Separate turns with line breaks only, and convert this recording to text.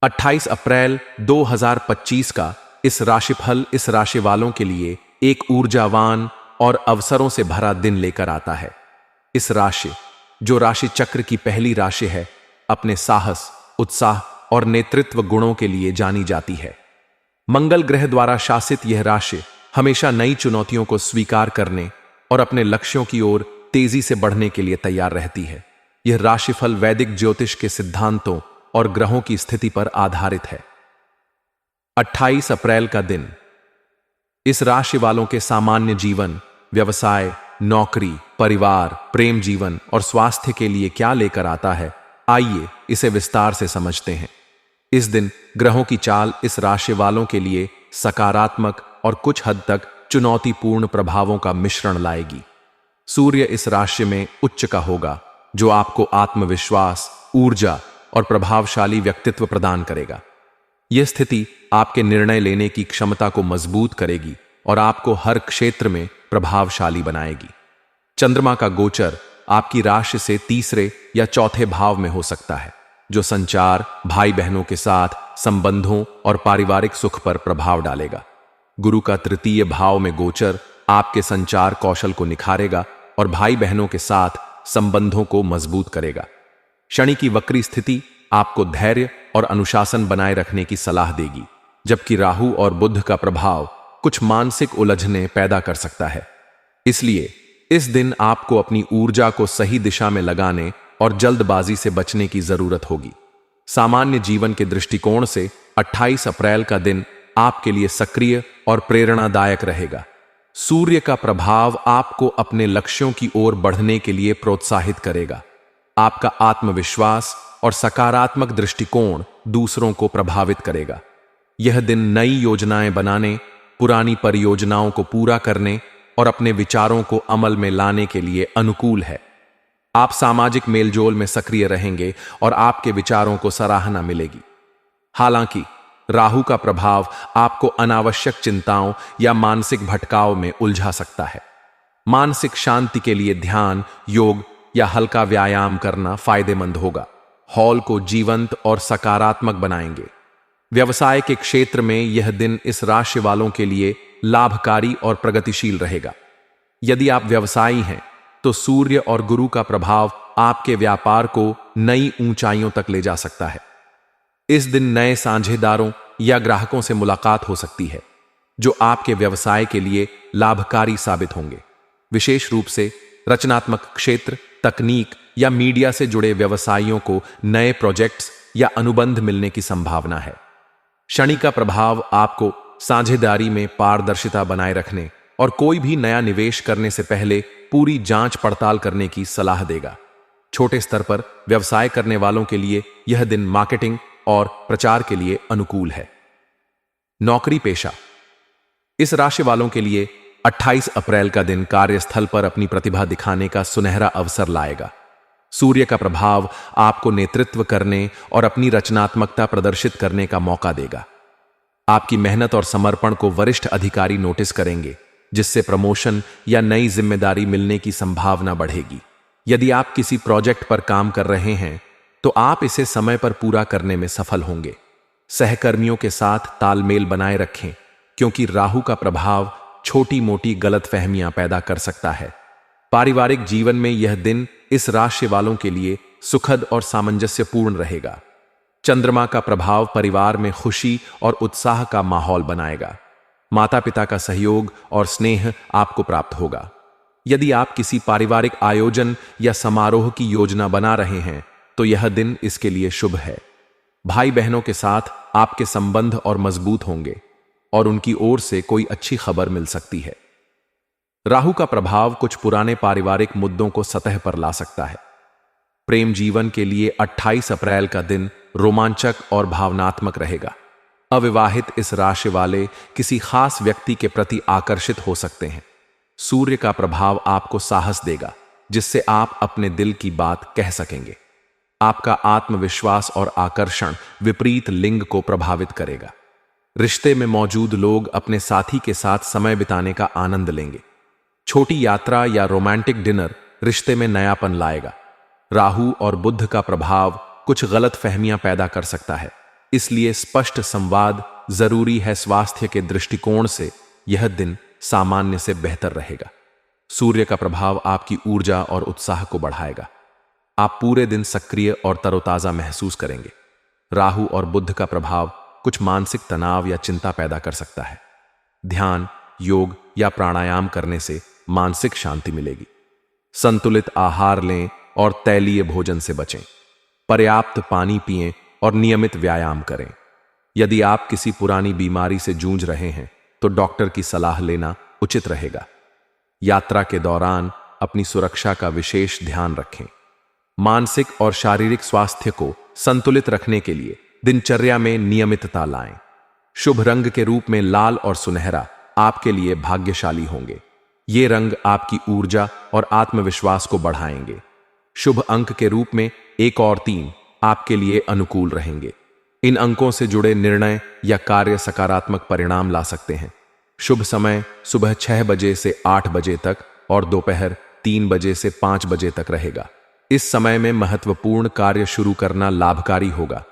28 अप्रैल 2025 का इस राशिफल इस राशि वालों के लिए एक ऊर्जावान और अवसरों से भरा दिन लेकर आता है। इस राशि, जो राशि चक्र की पहली राशि है, अपने साहस, उत्साह और नेतृत्व गुणों के लिए जानी जाती है। मंगल ग्रह द्वारा शासित यह राशि हमेशा नई चुनौतियों को स्वीकार करने और अपने लक्ष्यों की ओर तेजी से बढ़ने के लिए तैयार रहती है। यह राशिफल वैदिक ज्योतिष के सिद्धांतों और ग्रहों की स्थिति पर आधारित है। 28 अप्रैल का दिन इस राशि वालों के सामान्य जीवन, व्यवसाय, नौकरी, परिवार, प्रेम जीवन और स्वास्थ्य के लिए क्या लेकर आता है, आइए इसे विस्तार से समझते हैं। इस दिन ग्रहों की चाल इस राशि वालों के लिए सकारात्मक और कुछ हद तक चुनौतीपूर्ण प्रभावों का मिश्रण लाएगी। सूर्य इस राशि में उच्च का होगा, जो आपको आत्मविश्वास, ऊर्जा और प्रभावशाली व्यक्तित्व प्रदान करेगा। यह स्थिति आपके निर्णय लेने की क्षमता को मजबूत करेगी और आपको हर क्षेत्र में प्रभावशाली बनाएगी। चंद्रमा का गोचर आपकी राशि से तीसरे या चौथे भाव में हो सकता है, जो संचार, भाई बहनों के साथ संबंधों और पारिवारिक सुख पर प्रभाव डालेगा। गुरु का तृतीय भाव में गोचर आपके संचार कौशल को निखारेगा और भाई बहनों के साथ संबंधों को मजबूत करेगा। शनि की वक्री स्थिति आपको धैर्य और अनुशासन बनाए रखने की सलाह देगी, जबकि राहु और बुध का प्रभाव कुछ मानसिक उलझने पैदा कर सकता है। इसलिए इस दिन आपको अपनी ऊर्जा को सही दिशा में लगाने और जल्दबाजी से बचने की जरूरत होगी। सामान्य जीवन के दृष्टिकोण से 28 अप्रैल का दिन आपके लिए सक्रिय और प्रेरणादायक रहेगा। सूर्य का प्रभाव आपको अपने लक्ष्यों की ओर बढ़ने के लिए प्रोत्साहित करेगा। आपका आत्मविश्वास और सकारात्मक दृष्टिकोण दूसरों को प्रभावित करेगा। यह दिन नई योजनाएं बनाने, पुरानी परियोजनाओं को पूरा करने और अपने विचारों को अमल में लाने के लिए अनुकूल है। आप सामाजिक मेलजोल में सक्रिय रहेंगे और आपके विचारों को सराहना मिलेगी। हालांकि राहु का प्रभाव आपको अनावश्यक चिंताओं या मानसिक भटकाव में उलझा सकता है। मानसिक शांति के लिए ध्यान, योग या हल्का व्यायाम करना फायदेमंद होगा। हॉल को जीवंत और सकारात्मक बनाएंगे। व्यवसाय के क्षेत्र में यह दिन इस राशि वालों के लिए लाभकारी और प्रगतिशील रहेगा। यदि आप व्यवसायी हैं, तो सूर्य और गुरु का प्रभाव आपके व्यापार को नई ऊंचाइयों तक ले जा सकता है। इस दिन नए साझेदारों या ग्राहकों से मुलाकात हो सकती है, जो आपके व्यवसाय के लिए लाभकारी साबित होंगे। विशेष रूप से रचनात्मक क्षेत्र, तकनीक या मीडिया से जुड़े व्यवसायियों को नए प्रोजेक्ट्स या अनुबंध मिलने की संभावना है। शनि का प्रभाव आपको साझेदारी में पारदर्शिता बनाए रखने और कोई भी नया निवेश करने से पहले पूरी जांच पड़ताल करने की सलाह देगा। छोटे स्तर पर व्यवसाय करने वालों के लिए यह दिन मार्केटिंग और प्रचार के लिए अनुकूल है। नौकरी पेशा इस राशि वालों के लिए 28 अप्रैल का दिन कार्यस्थल पर अपनी प्रतिभा दिखाने का सुनहरा अवसर लाएगा। सूर्य का प्रभाव आपको नेतृत्व करने और अपनी रचनात्मकता प्रदर्शित करने का मौका देगा। आपकी मेहनत और समर्पण को वरिष्ठ अधिकारी नोटिस करेंगे, जिससे प्रमोशन या नई जिम्मेदारी मिलने की संभावना बढ़ेगी। यदि आप किसी प्रोजेक्ट पर काम कर रहे हैं, तो आप इसे समय पर पूरा करने में सफल होंगे। सहकर्मियों के साथ तालमेल बनाए रखें, क्योंकि राहु का प्रभाव छोटी मोटी गलतफहमियां पैदा कर सकता है। पारिवारिक जीवन में यह दिन इस राशि वालों के लिए सुखद और सामंजस्यपूर्ण रहेगा। चंद्रमा का प्रभाव परिवार में खुशी और उत्साह का माहौल बनाएगा। माता पिता का सहयोग और स्नेह आपको प्राप्त होगा। यदि आप किसी पारिवारिक आयोजन या समारोह की योजना बना रहे हैं, तो यह दिन इसके लिए शुभ है। भाई बहनों के साथ आपके संबंध और मजबूत होंगे और उनकी ओर से कोई अच्छी खबर मिल सकती है। राहु का प्रभाव कुछ पुराने पारिवारिक मुद्दों को सतह पर ला सकता है। प्रेम जीवन के लिए 28 अप्रैल का दिन रोमांचक और भावनात्मक रहेगा। अविवाहित इस राशि वाले किसी खास व्यक्ति के प्रति आकर्षित हो सकते हैं। सूर्य का प्रभाव आपको साहस देगा, जिससे आप अपने दिल की बात कह सकेंगे। आपका आत्मविश्वास और आकर्षण विपरीत लिंग को प्रभावित करेगा। रिश्ते में मौजूद लोग अपने साथी के साथ समय बिताने का आनंद लेंगे। छोटी यात्रा या रोमांटिक डिनर रिश्ते में नयापन लाएगा। राहु और बुध का प्रभाव कुछ गलत फहमियां पैदा कर सकता है, इसलिए स्पष्ट संवाद जरूरी है। स्वास्थ्य के दृष्टिकोण से यह दिन सामान्य से बेहतर रहेगा। सूर्य का प्रभाव आपकी ऊर्जा और उत्साह को बढ़ाएगा। आप पूरे दिन सक्रिय और तरोताजा महसूस करेंगे। राहु और बुध का प्रभाव कुछ मानसिक तनाव या चिंता पैदा कर सकता है। ध्यान, योग या प्राणायाम करने से मानसिक शांति मिलेगी। संतुलित आहार लें और तैलीय भोजन से बचें। पर्याप्त पानी पिएं और नियमित व्यायाम करें। यदि आप किसी पुरानी बीमारी से जूझ रहे हैं तो डॉक्टर की सलाह लेना उचित रहेगा। यात्रा के दौरान अपनी सुरक्षा का विशेष ध्यान रखें। मानसिक और शारीरिक स्वास्थ्य को संतुलित रखने के लिए दिनचर्या में नियमितता लाएं। शुभ रंग के रूप में लाल और सुनहरा आपके लिए भाग्यशाली होंगे। ये रंग आपकी ऊर्जा और आत्मविश्वास को बढ़ाएंगे। शुभ अंक के रूप में 1 और 3 आपके लिए अनुकूल रहेंगे। इन अंकों से जुड़े निर्णय या कार्य सकारात्मक परिणाम ला सकते हैं। शुभ समय सुबह 6 बजे से 8 बजे तक और दोपहर 3 बजे से 5 बजे तक रहेगा। इस समय में महत्वपूर्ण कार्य शुरू करना लाभकारी होगा।